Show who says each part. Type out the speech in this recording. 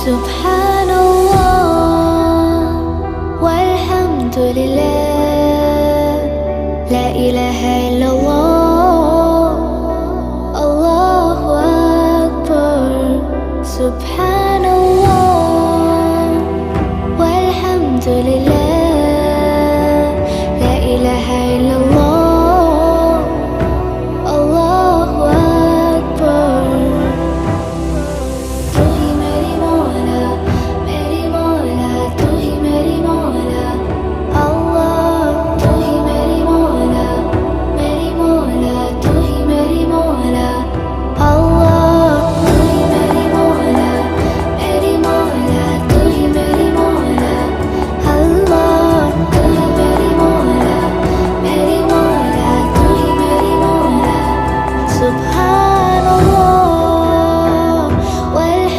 Speaker 1: سبحان الله والحمد لله، لا إله إلا الله، الله أكبر. سبحان